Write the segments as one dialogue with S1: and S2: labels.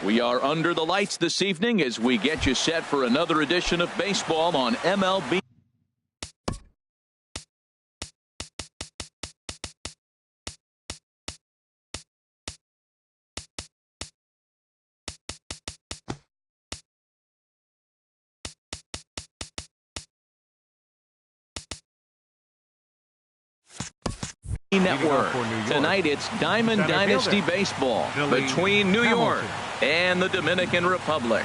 S1: We are under the lights this evening as we get you set for another edition of baseball on MLB. Network. Tonight it's Diamond Dynasty Baseball between New York and the Dominican Republic.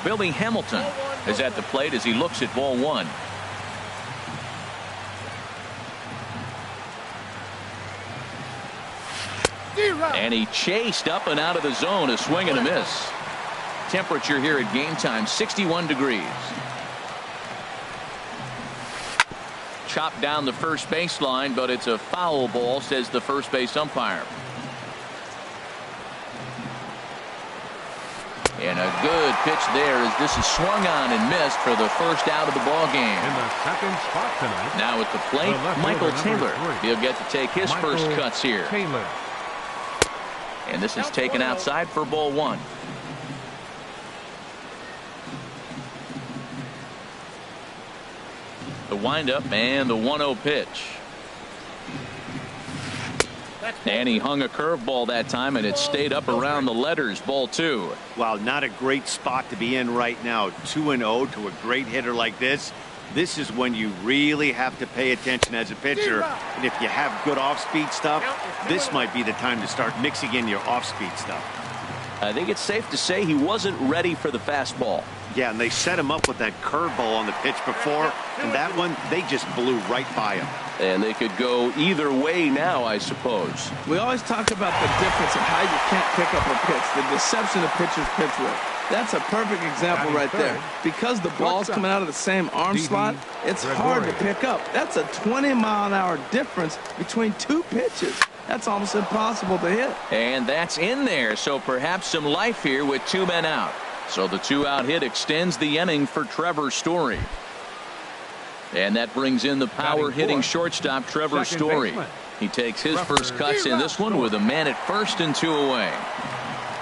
S1: Billy Hamilton is at the plate as he looks at ball one. And he chased up and out of the zone, a swing and a miss. Temperature here at game time, 61 degrees. Chopped down the first baseline, but it's a foul ball, says the first base umpire. And a good pitch there as this is swung on and missed for the first out of the ball game.
S2: In the second spot tonight,
S1: now at the plate, Michael Taylor. He'll get to take his first cuts here. And this is taken outside for ball one. The windup and the 1-0 pitch. And he hung a curveball that time, and it stayed up around the letters. Ball two.
S3: Wow, not a great spot to be in right now. 2-0 to a great hitter like this. This is when you really have to pay attention as a pitcher. And if you have good off-speed stuff, this might be the time to start mixing in your off-speed stuff.
S1: I think it's safe to say he wasn't ready for the fastball.
S3: Yeah, and they set him up with that curveball on the pitch before, and that one, they just blew right by him.
S1: And they could go either way now, I suppose.
S4: We always talk about the difference of how you can't pick up a pitch, the deception of pitchers pitch with. That's a perfect example right there. Because the ball's coming out of the same arm slot, it's hard to pick up. That's a 20-mile-an-hour difference between two pitches. That's almost impossible to hit.
S1: And that's in there, so perhaps some life here with two men out. So the two-out hit extends the inning for Trevor Story. And that brings in the power-hitting shortstop, Trevor Story. He takes his first cuts in this one with a man at first and two away.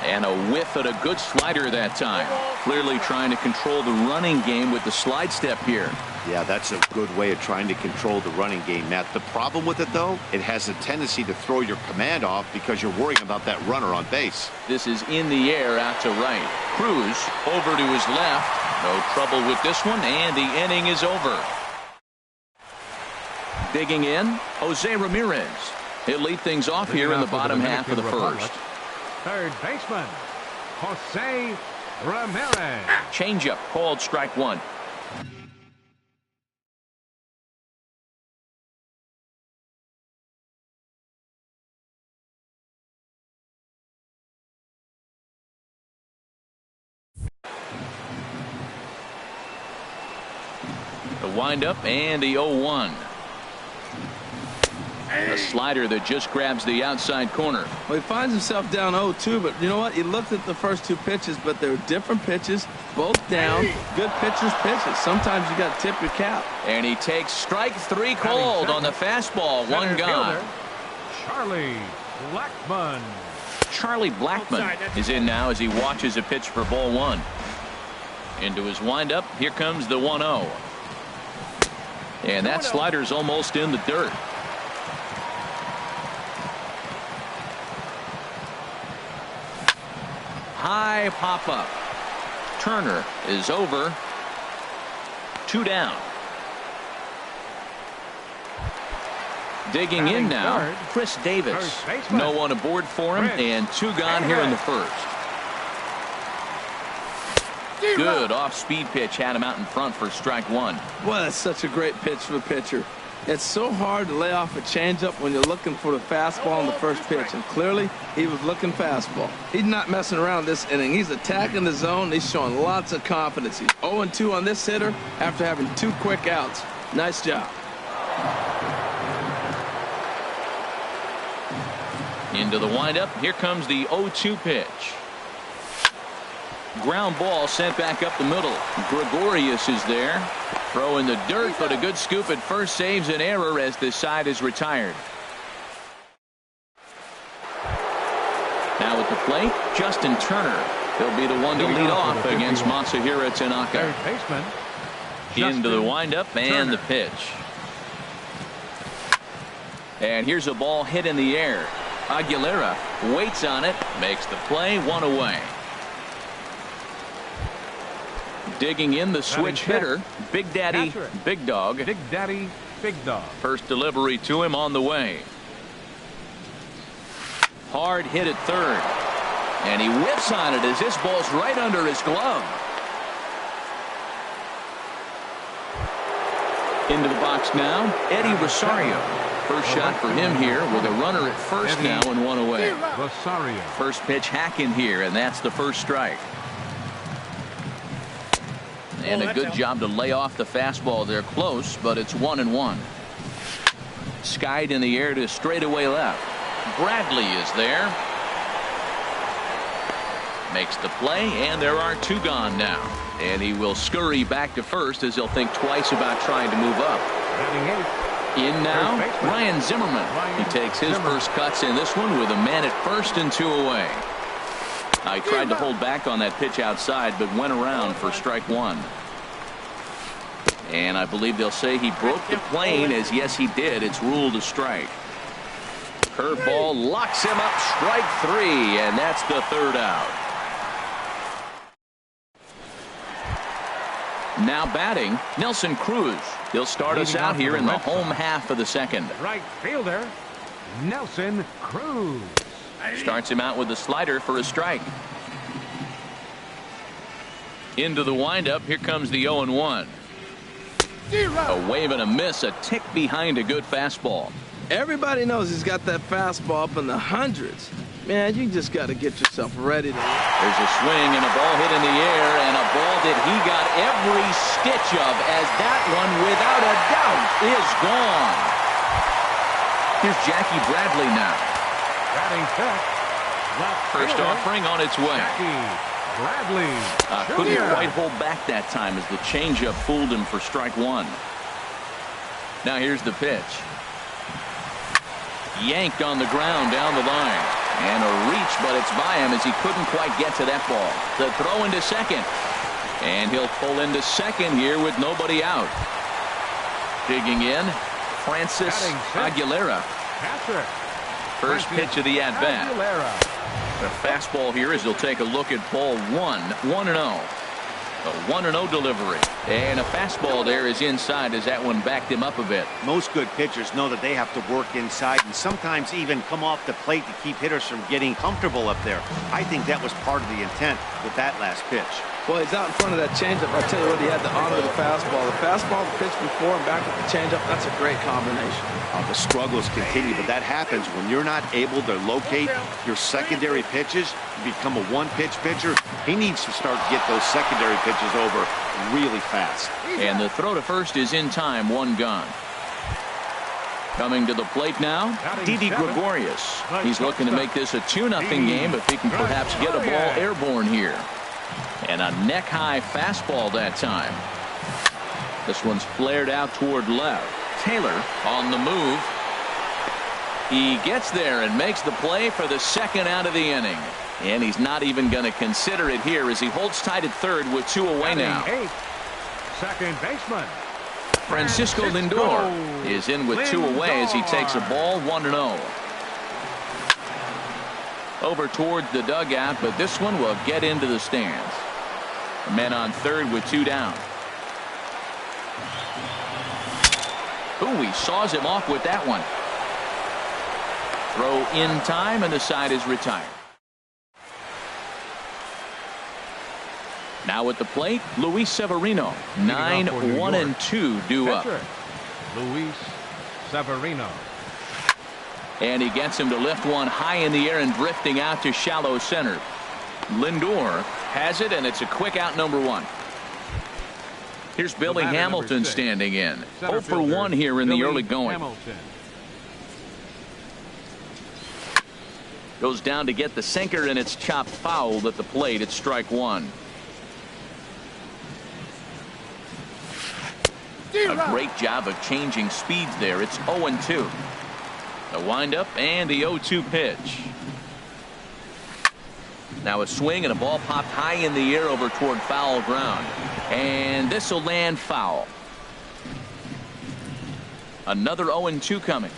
S1: And a whiff at a good slider that time. Clearly trying to control the running game with the slide step here.
S3: Yeah, that's a good way of trying to control the running game, Matt. The problem with it, though, it has a tendency to throw your command off because you're worrying about that runner on base.
S1: This is in the air out to right. Cruz over to his left. No trouble with this one, and the inning is over. Digging in, Jose Ramirez. He'll lead things off here in the bottom half of the first.
S2: Third baseman, Jose Ramirez.
S1: Changeup called strike one. The windup and the 0-1. A slider that just grabs the outside corner.
S4: Well, he finds himself down 0-2, but you know what? He looked at the first two pitches, but they're different pitches, both down. Good pitchers pitches. Sometimes you got to tip your cap.
S1: And he takes strike three called on the fastball. One gone.
S2: Charlie Blackmon.
S1: Charlie Blackmon is in now as he watches a pitch for ball one. Into his windup. Here comes the 1-0. And that slider's almost in the dirt. High pop up. Turner is over. Two down. Digging in now, Chris Davis. No one aboard for him, and two gone here in the first. Good off-speed pitch had him out in front for strike one.
S4: Boy, that's such a great pitch for a pitcher. It's so hard to lay off a changeup when you're looking for the fastball on the first pitch, and clearly he was looking fastball. He's not messing around this inning. He's attacking the zone. He's showing lots of confidence. He's 0-2 on this hitter after having two quick outs. Nice job.
S1: Into the windup. Here comes the 0-2 pitch. Ground ball sent back up the middle. Gregorius is there. Throw in the dirt, but a good scoop at first saves an error as this side is retired. Now at the plate, Justin Turner. He'll be the one to lead off against Masahiro Tanaka.
S2: Third baseman.
S1: Into the
S2: Justin
S1: windup and the
S2: Turner.
S1: pitch. And here's a ball hit in the air. Aguilera waits on it, makes the play, 1 away. Digging in the switch hitter, Big Daddy Big Dog.
S2: Big Daddy Big Dog.
S1: First delivery to him on the way. Hard hit at third. And he whips on it as this ball's right under his glove. Into the box now, Eddie Rosario. First shot for him here with a runner at first now and 1 away.
S2: Rosario.
S1: First pitch hacking here, and that's the first strike. And a good job to lay off the fastball there close, but it's 1-1. Skied in the air to straightaway left. Bradley is there. Makes the play, and there are 2 gone now. And he will scurry back to first as he'll think twice about trying to move up.
S2: Batting 8.
S1: In now, Ryan Zimmerman. He takes his first cuts in this one with a man at first and 2 away. I tried to hold back on that pitch outside, but went around for strike 1. And I believe they'll say he broke the plane, as yes he did. It's ruled a strike. Curveball locks him up, strike 3, and that's the 3rd out. Now batting, Nelson Cruz. He'll start us out here in the home half of the 2nd.
S2: Right fielder, Nelson Cruz.
S1: Starts him out with the slider for a strike. Into the windup. Here comes the 0-1. A wave and a miss, a tick behind a good fastball.
S4: Everybody knows he's got that fastball up in the hundreds. Man, you just got to get yourself ready to.
S1: There's a swing and a ball hit in the air, and a ball that he got every stitch of, as that one, without a doubt, is gone. Here's Jackie Bradley now.
S2: Batting 5th.
S1: First offering on its way.
S2: Jackie Bradley.
S1: Couldn't
S2: Jr.
S1: quite hold back that time as the changeup fooled him for strike 1. Now here's the pitch. Yanked on the ground down the line. And a reach, but it's by him as he couldn't quite get to that ball. The throw into second. And he'll pull into second here with nobody out. Digging in, Francis Aguilera.
S2: Patrick.
S1: First pitch of the at-bat.
S2: Aguilera.
S1: The fastball here as he'll take a look at ball 1, 1-0. A 1-0 delivery. And a fastball there is inside as that one backed him up a bit.
S3: Most good pitchers know that they have to work inside and sometimes even come off the plate to keep hitters from getting comfortable up there. I think that was part of the intent with that last pitch.
S4: Well, he's out in front of that changeup. I tell you what, he had to honor the fastball. The fastball, the pitch before, and back with the changeup. That's a great combination.
S3: The struggles continue, but that happens when you're not able to locate your secondary pitches. You become a one-pitch pitcher. He needs to start to get those secondary pitches over really fast.
S1: And the throw to first is in time, 1 gone. Coming to the plate now, Didi Gregorius. He's looking to make this a 2-0 game if he can perhaps get a ball airborne here. And a neck-high fastball that time. This one's flared out toward left. Taylor on the move. He gets there and makes the play for the 2nd out of the inning. And he's not even going to consider it here as he holds tight at 3rd with 2 away now.
S2: 8. Second baseman.
S1: Francisco Lindor is in with 2 away as he takes a ball 1-0. Over toward the dugout, but this one will get into the stands. Men on 3rd with 2 down. Ooh, he saws him off with that one. Throw in time, and the side is retired. Now at the plate, Luis Severino. 9-1-2 due up.
S2: Luis Severino.
S1: And he gets him to lift one high in the air and drifting out to shallow center. Lindor has it, and it's a quick out, number 1. Here's Billy Hamilton standing in. 0 for 1 here in the early going. Goes down to get the sinker, and it's chopped foul at the plate. It's strike 1. A great job of changing speeds there. It's 0-2. The windup and the 0-2 pitch. Now a swing and a ball popped high in the air over toward foul ground. And this will land foul. Another 0-2 coming.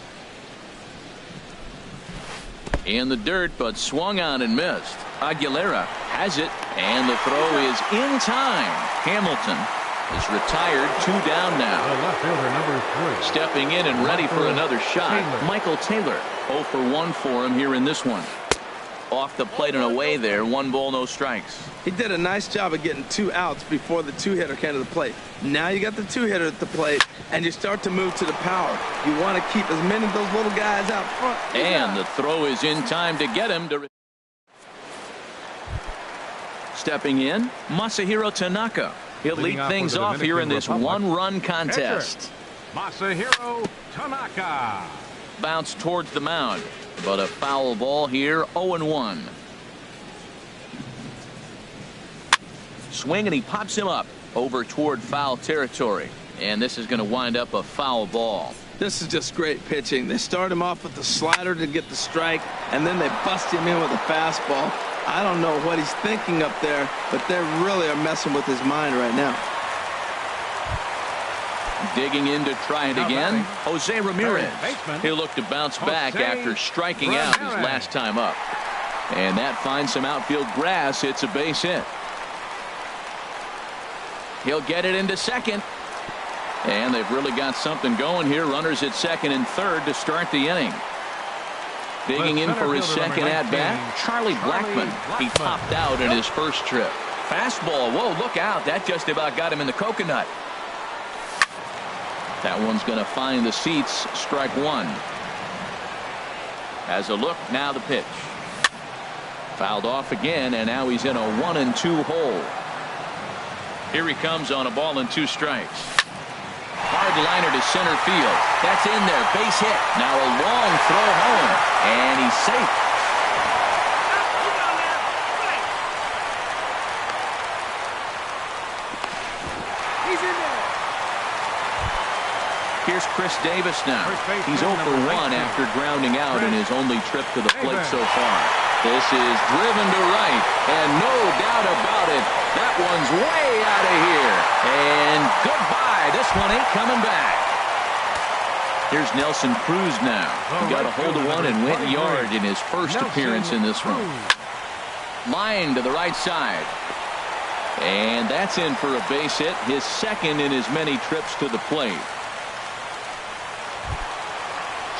S1: In the dirt, but swung on and missed. Aguilera has it, and the throw is in time. Hamilton is retired, 2 down now.
S2: The left fielder, number 3.
S1: Stepping in and ready for another shot. Michael Taylor, 0 for 1 for him here in this one. Off the plate and away there, 1 ball, no strikes.
S4: He did a nice job of getting 2 outs before the 2-hitter came to the plate. Now you got the 2-hitter at the plate, and you start to move to the power. You want to keep as many of those little guys out front.
S1: And the throw is in time to get him to... Stepping in, Masahiro Tanaka. He'll lead things off here in this 1-run contest.
S2: Masahiro Tanaka.
S1: Bounce towards the mound, but a foul ball here, 0-1. Swing, and he pops him up over toward foul territory. And this is going to wind up a foul ball.
S4: This is just great pitching. They start him off with the slider to get the strike, and then they bust him in with a fastball. I don't know what he's thinking up there, but they really are messing with his mind right now.
S1: Digging in to try it again, Jose Ramirez. He'll look to bounce back after striking out his last time up. And that finds some outfield grass. It's a base hit. He'll get it into second. And they've really got something going here. Runners at second and third to start the inning. Digging in for his second at-bat, Charlie Blackmon. He topped out in his first trip. Fastball. Whoa, look out. That just about got him in the coconut. That one's going to find the seats. Strike 1. As a look, now the pitch. Fouled off again, and now he's in a 1-2 hole. Here he comes on a ball and 2 strikes. Hard liner to center field. That's in there. Base hit. Now a long throw home. And he's safe.
S2: He's in there.
S1: Here's Chris Davis now. He's 0 for 1 after grounding out in his only trip to the plate so far. This is driven to right, and no doubt about it, that one's way out of here. And goodbye. This one ain't coming back. Here's Nelson Cruz now. He got a hold of one and went yard in his first appearance in this one. Line to the right side. And that's in for a base hit, his second in as many trips to the plate.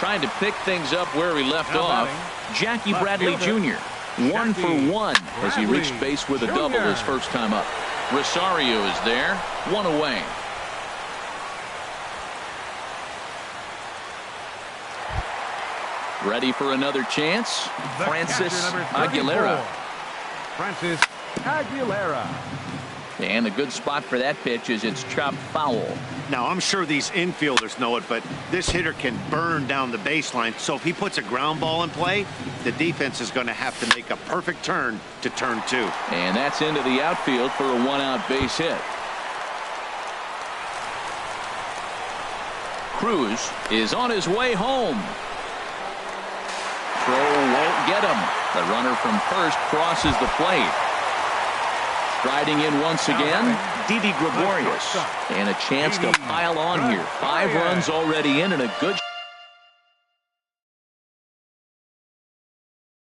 S1: Trying to pick things up where he left off, Jackie Bradley Jr. 1 for 1 as he reached base with a double his first time up. Rosario is there, 1 away. Ready for another chance? Francis Aguilera.
S2: Francis Aguilera.
S1: And a good spot for that pitch is it's chopped foul.
S3: Now, I'm sure these infielders know it, but this hitter can burn down the baseline. So if he puts a ground ball in play, the defense is going to have to make a perfect turn to turn 2.
S1: And that's into the outfield for a 1-out base hit. Cruz is on his way home. Throw won't get him. The runner from first crosses the plate. Striding in once again, Didi Gregorius. And a chance to pile on here. 5 runs already in and a good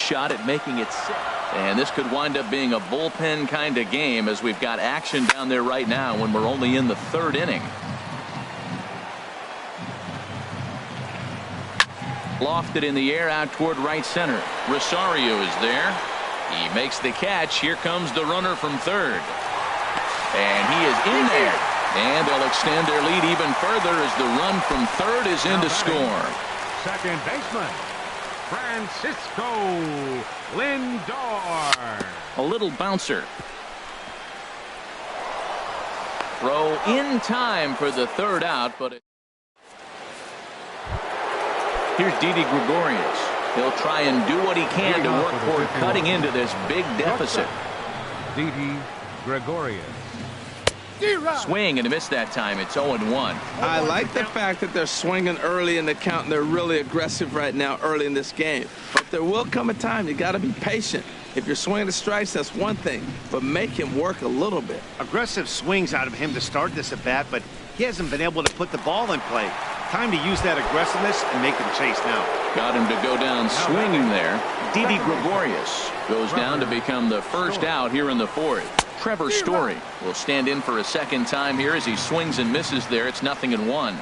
S1: shot at making it 6. And this could wind up being a bullpen kind of game as we've got action down there right now when we're only in the 3rd inning. Lofted in the air out toward right center. Rosario is there. He makes the catch. Here comes the runner from third. And he is in there. And they'll extend their lead even further as the run from third is in to score.
S2: Second baseman, Francisco Lindor.
S1: A little bouncer. Throw in time for the 3rd out, but here's Didi Gregorius. He'll try and do what he can to work toward cutting into this big deficit.
S2: Didi Gregorius.
S1: Swing and a miss that time. It's 0-1.
S4: I like the fact that they're swinging early in the count and they're really aggressive right now early in this game. But there will come a time you got to be patient. If you're swinging the strikes, that's one thing, but make him work a little bit.
S3: Aggressive swings out of him to start this at bat, but he hasn't been able to put the ball in play. Time to use that aggressiveness and make him chase now.
S1: Got him to go down swinging there. Didi Gregorius goes down to become the first out here in the fourth. Trevor Story will stand in for a second time here as he swings and misses there. It's 0-1.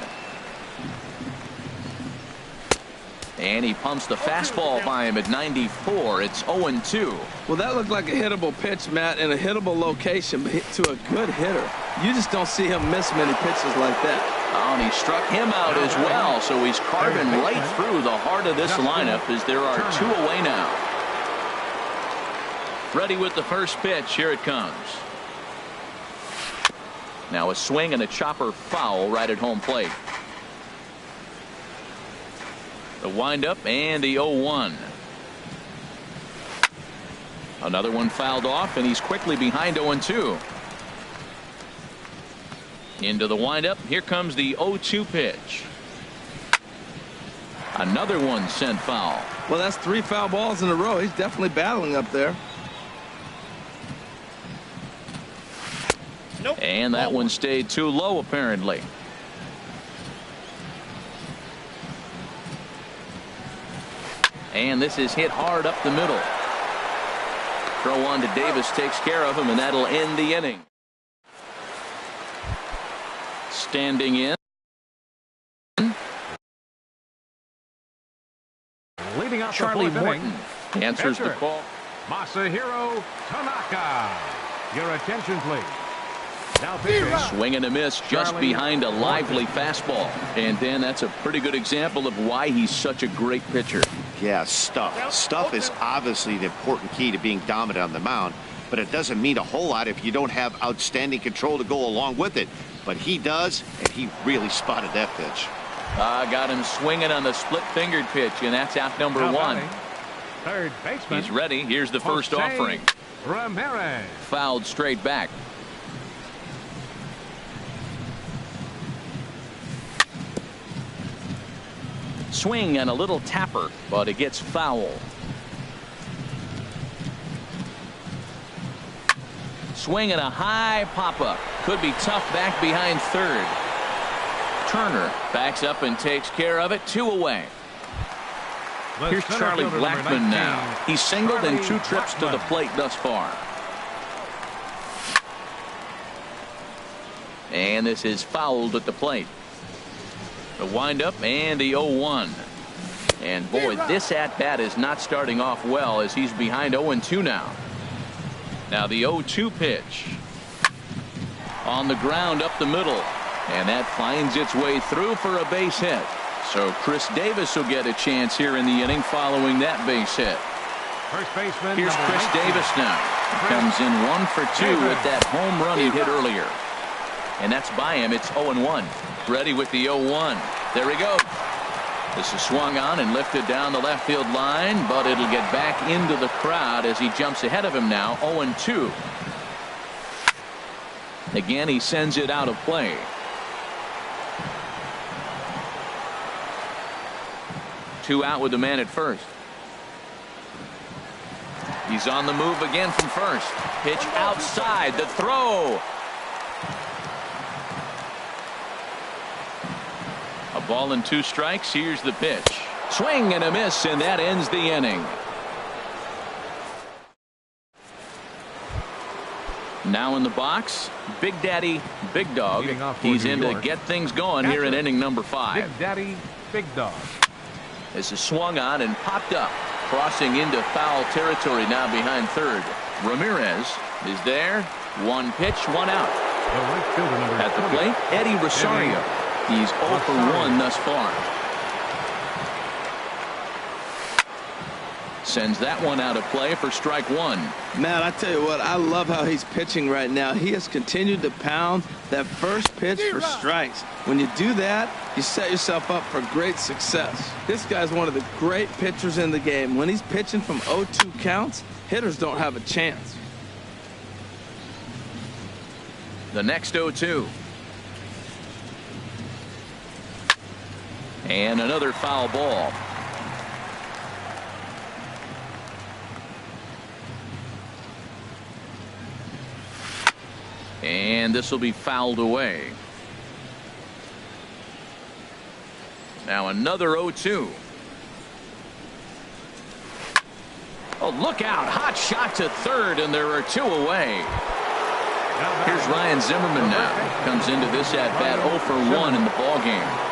S1: And he pumps the fastball by him at 94. It's 0-2.
S4: Well, that looked like a hittable pitch, Matt, in a hittable location, but to a good hitter. You just don't see him miss many pitches like that.
S1: Oh, and he struck him out as well, so he's carving right through the heart of this lineup as there are two away now. Ready with the first pitch. Here it comes. Now a swing and a chopper foul right at home plate. The windup and the 0-1. Another one fouled off, and he's quickly behind 0-2. Into the windup. Here comes the 0-2 pitch. Another one sent foul.
S4: Well, that's 3 foul balls in a row. He's definitely battling up there.
S3: Nope.
S1: And that one stayed too low, apparently. And this is hit hard up the middle. Throw on to Davis takes care of him, and that'll end the inning. Standing in.
S2: Leading off
S1: Charlie
S2: the fourth
S1: Morton
S2: inning,
S1: answers the
S2: pitcher,
S1: call.
S2: Masahiro Tanaka. Your attention, please. Now pitching.
S1: Swing and a miss just behind a lively fastball. And Dan, that's a pretty good example of why he's such a great pitcher.
S3: Yeah, stuff. Stuff is obviously the important key to being dominant on the mound, but it doesn't mean a whole lot if you don't have outstanding control to go along with it. But he does, and he really spotted that pitch.
S1: Got him swinging on the split-fingered pitch, and that's out number one.
S2: Third baseman.
S1: He's ready. Here's the first offering.
S2: Ramirez.
S1: Fouled straight back. Swing and a little tapper, but it gets foul. Swing and a high pop-up. Could be tough back behind third. Turner backs up and takes care of it. 2 away. Here's Charlie Blackmon now. He's singled in 2 trips to the plate thus far. And this is fouled at the plate. The windup and the 0-1. And boy, this at-bat is not starting off well as he's behind 0-2 now. Now the 0-2 pitch. On the ground up the middle. And that finds its way through for a base hit. So Chris Davis will get a chance here in the inning following that base hit.
S2: First baseman.
S1: Here's Chris Davis now. Comes in 1 for 2 with that home run he hit earlier. And that's by him. It's 0-1. Ready with the 0-1. There he goes. This is swung on and lifted down the left field line, but it'll get back into the crowd as he jumps ahead of him now. 0-2. Again, he sends it out of play. Two out with the man at first. He's on the move again from first. Pitch outside. The throw. A ball and 2 strikes. Here's the pitch. Swing and a miss, and that ends the inning. Now in the box, Big Daddy, Big Dog. He's in to get things going here in inning number 5.
S2: Big Daddy, Big Dog.
S1: This is swung on and popped up. Crossing into foul territory now behind third. Ramirez is there. 1 pitch, 1 out.
S2: The right fielder, number
S1: at the plate, Eddie Rosario. He's 0 for 1 thus far. Sends that one out of play for strike 1.
S4: Man, I tell you what, I love how he's pitching right now. He has continued to pound that first pitch for strikes. When you do that, you set yourself up for great success. This guy's one of the great pitchers in the game. When he's pitching from 0-2 counts, hitters don't have a chance.
S1: The next 0-2. And another foul ball. And this will be fouled away. Now another 0-2. Oh, look out. Hot shot to third, and there are 2 away. Here's Ryan Zimmerman now. Comes into this at-bat 0 for 1 in the ballgame.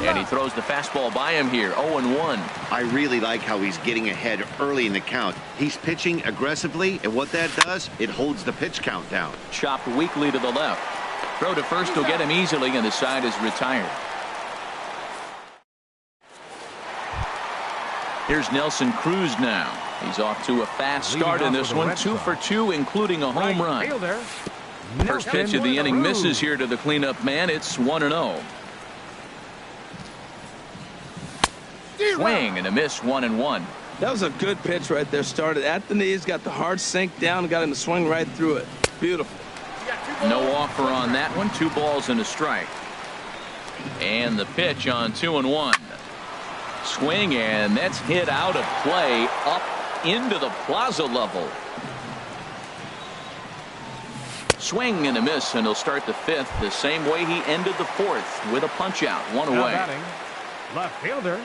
S1: And he throws the fastball by him here, 0-1.
S3: I really like how he's getting ahead early in the count. He's pitching aggressively, and what that does, it holds the pitch count down.
S1: Chopped weakly to the left. Throw to first will get him easily, and the side is retired. Here's Nelson Cruz now. He's off to a fast start in this one, 2 for 2, including a home run. First pitch of the inning misses here to the cleanup man. It's 1-0. Swing and a miss, 1-1.
S4: That was a good pitch right there. Started at the knees, got the hard sink down, got him to swing right through it. Beautiful.
S1: No offer on that one. 2 balls and a strike. And the pitch on 2-1. Swing, and that's hit out of play up into the plaza level. Swing and a miss, and he'll start the 5th the same way he ended the 4th with a punch out, 1 away.
S2: Left fielder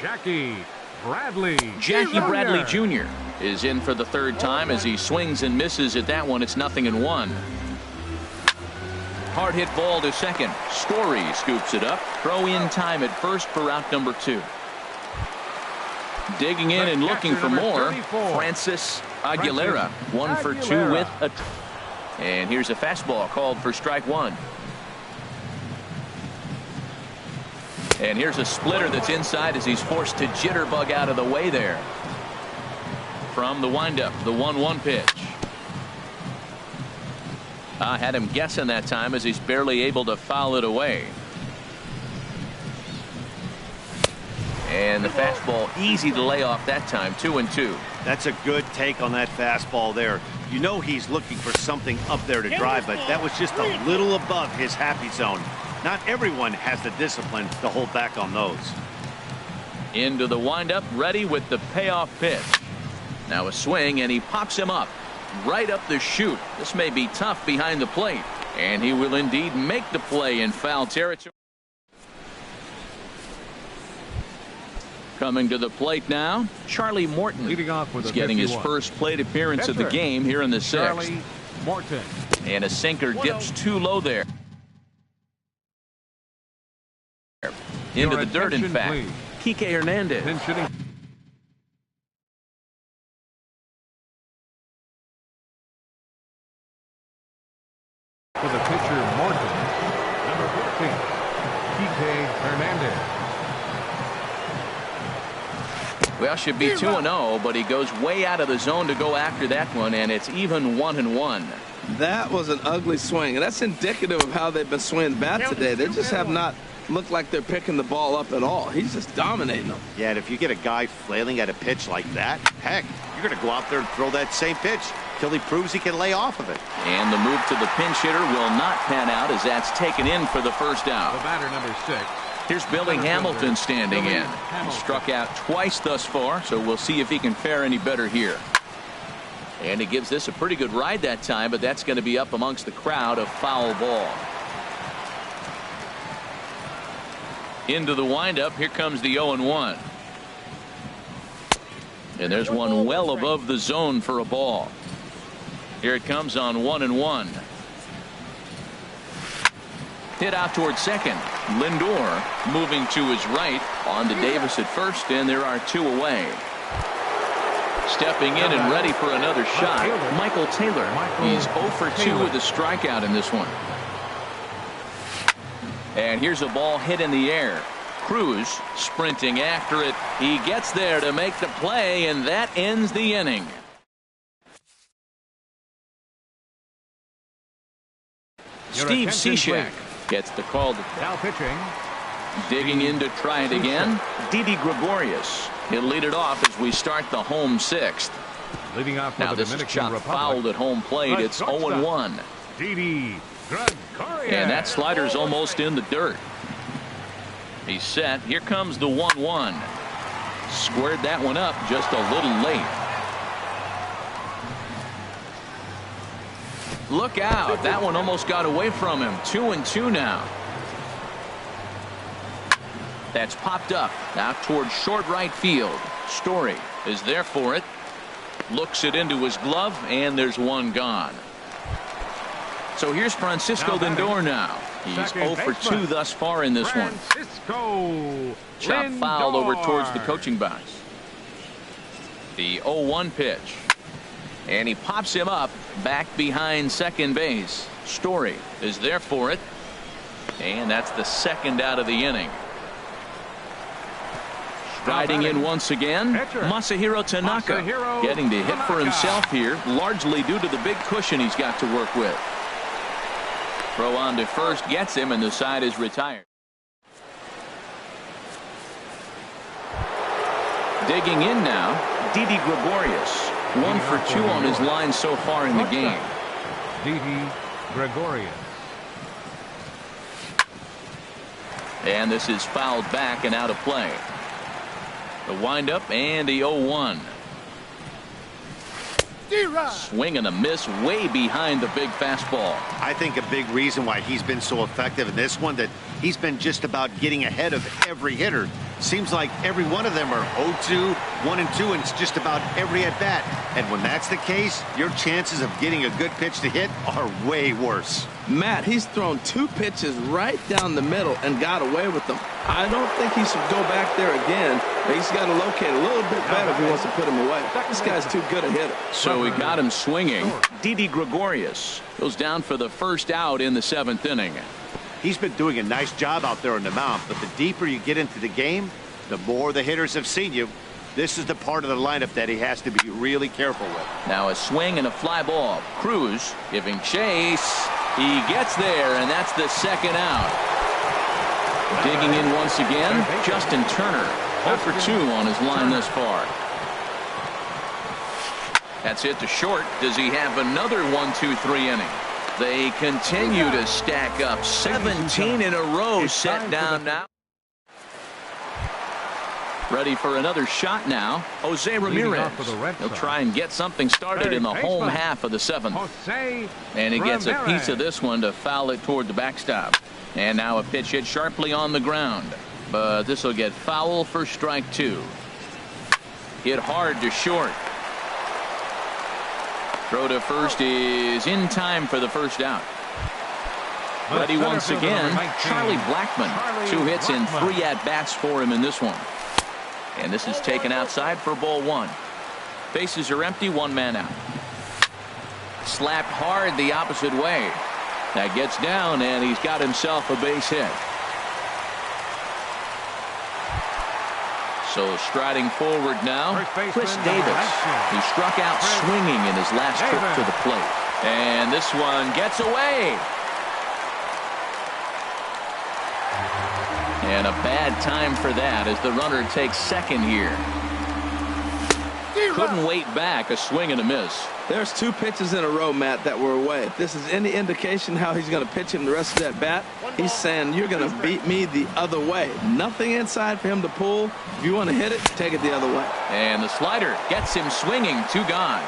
S2: Jackie Bradley.
S1: Jackie Bradley Jr. is in for the 3rd time as he swings and misses at that one. It's 0-1. Hard hit ball to second. Story scoops it up. Throw in time at first for out number 2. Digging in and looking for more. Francis Aguilera, 1 for 2 with a. And here's a fastball called for strike 1. And here's a splitter that's inside as he's forced to jitterbug out of the way there. From the windup, the 1-1 pitch. I had him guessing that time as he's barely able to foul it away. And the fastball easy to lay off that time, 2-2.
S3: That's a good take on that fastball there. You know he's looking for something up there to drive, but that was just a little above his happy zone. Not everyone has the discipline to hold back on those.
S1: Into the windup, ready with the payoff pitch. Now a swing, and he pops him up right up the chute. This may be tough behind the plate, and he will indeed make the play in foul territory. Coming to the plate now, Charlie Morton.
S2: Leading off with
S1: He's getting his
S2: 51.
S1: first plate appearance of the game here in the 6th.
S2: Charlie Morton.
S1: And a sinker dips too low there. Into the dirt, in fact.
S2: Please.
S1: Kike Hernandez.
S2: Pinch hitting. For the pitcher, Morton. Number 14, Kike Hernandez.
S1: Well, should be 2-0, but he goes way out of the zone to go after that one, and it's even 1-1.
S4: That was an ugly swing, and that's indicative of how they've been swinging the bat today. They just have not looked like they're picking the ball up at all. He's just dominating them.
S3: Yeah, and if you get a guy flailing at a pitch like that, heck, you're going to go out there and throw that same pitch till he proves he can lay off of it.
S1: And the move to the pinch hitter will not pan out as that's taken in for the first out.
S2: The batter, number 6.
S1: Here's Billy Hamilton standing in. He struck out twice thus far, so we'll see if he can fare any better here. And he gives this a pretty good ride that time, but that's going to be up amongst the crowd, a foul ball. Into the windup, here comes the 0-1. And there's one well above the zone for a ball. Here it comes on 1-1. Hit out towards second. Lindor moving to his right. On to Davis at first, and there are 2 away. Stepping in and ready for another shot, Michael Taylor. He's 0 for 2 with a strikeout in this one. And here's a ball hit in the air. Cruz sprinting after it. He gets there to make the play, and that ends the inning. Steve Cishek gets the call to
S2: Now pitching.
S1: digging in to try it again. Didi Gregorius. He'll lead it off as we start the home 6th.
S2: Leading off for
S1: Now
S2: the
S1: this is
S2: Dominican
S1: chopped
S2: Republic.
S1: fouled at home plate. It's 0-1.
S2: Didi Gregorius.
S1: And that slider's almost in the dirt. He's set. Here comes the 1-1. Squared that one up just a little late. Look out. That one almost got away from him. 2-2 now. That's popped up out towards short right field. Story is there for it. Looks it into his glove, and there's one gone. So here's Francisco Lindor now. He's 0 for 2 thus far in this one. Chop foul over towards the coaching box. The 0-1 pitch. And he pops him up back behind second base. Story is there for it. And that's the second out of the inning. Striding in once again, Masahiro Tanaka getting to hit for himself here, largely due to the big cushion he's got to work with. Throw on to first gets him, and the side is retired. Digging in now, Didi Gregorius. 1 for 2 on his line so far in the game.
S2: Didi Gregorius.
S1: And this is fouled back and out of play. The windup and the 0-1. Swing and a miss way behind the big fastball.
S3: I think a big reason why he's been so effective in this one, that he's been just about getting ahead of every hitter. Seems like every one of them are 0-2, 1-2, and it's just about every at bat. And when that's the case, your chances of getting a good pitch to hit are way worse.
S4: Matt, he's thrown 2 pitches right down the middle and got away with them. I don't think he should go back there again. He's got to locate a little bit better if he wants to put him away. This guy's too good a hitter.
S1: So we got him swinging. Didi Gregorius goes down for the first out in the 7th inning.
S3: He's been doing a nice job out there on the mound, but the deeper you get into the game, the more the hitters have seen you. This is the part of the lineup that he has to be really careful with.
S1: Now a swing and a fly ball. Cruz giving chase. He gets there, and that's the second out. Digging in once again, Justin Turner. 0 for 2 on his line thus far. That's hit to short. Does he have another 1-2-3 inning? They continue to stack up. 17 in a row set down now. Ready for another shot now. Jose Ramirez. He'll try and get something started in the home half of the 7th. And he gets a piece of this one to foul it toward the backstop. And now a pitch hit sharply on the ground. But this will get foul for strike 2. Hit hard to short. Throw to first is in time for the first out. Ready once again, Charlie Blackmon. 2 hits and 3 at-bats for him in this one. And this is taken outside for ball 1. Bases are empty, 1 man out. Slapped hard the opposite way. That gets down, and he's got himself a base hit. So striding forward now, Chris Davis. He struck out swinging in his last trip to the plate. And this one gets away. And a bad time for that as the runner takes second here. Couldn't wait back. A swing and a miss.
S4: There's 2 pitches in a row, Matt, that were away. If this is any indication how he's going to pitch him the rest of that bat, he's saying you're going to beat me the other way. Nothing inside for him to pull. If you want to hit it, take it the other way.
S1: And the slider gets him swinging. 2 gone.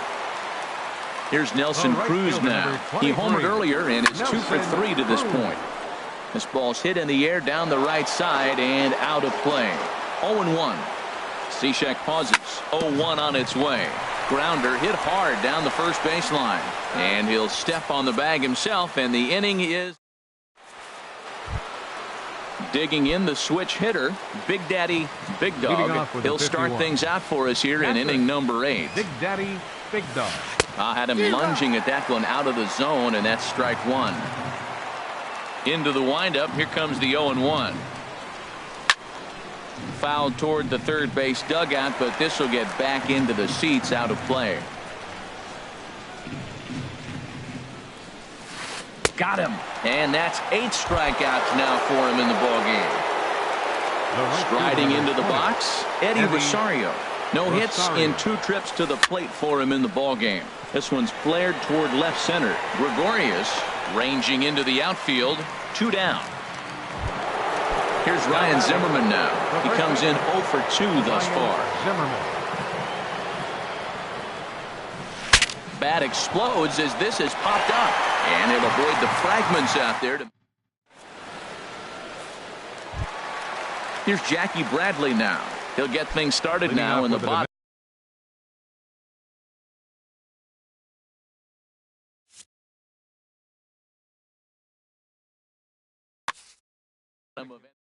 S1: Here's Nelson Cruz now. He homered earlier and is 2 for 3 to this point. This ball's hit in the air down the right side and out of play. 0-1. Cishek pauses. 0-1 on its way. Grounder hit hard down the first baseline. And he'll step on the bag himself, and the inning is digging in the switch hitter, Big Daddy Big Dog. He'll start things out for us here in inning number 8.
S2: Big Daddy Big Dog.
S1: I had him lunging at that one out of the zone, and that's strike 1. Into the windup. Here comes the 0-1. Fouled toward the third base dugout, but this will get back into the seats, out of play. Got him. And that's 8 strikeouts now for him in the ballgame. Striding into the box, Eddie Rosario. No hits in 2 trips to the plate for him in the ball game. This one's flared toward left center. Gregorius ranging into the outfield. 2 down. Here's Ryan Zimmerman now. He comes in 0 for 2 thus far. Bat explodes as this has popped up. And he'll avoid the fragments out there. Here's Jackie Bradley now. He'll get things started now in the bottom. Of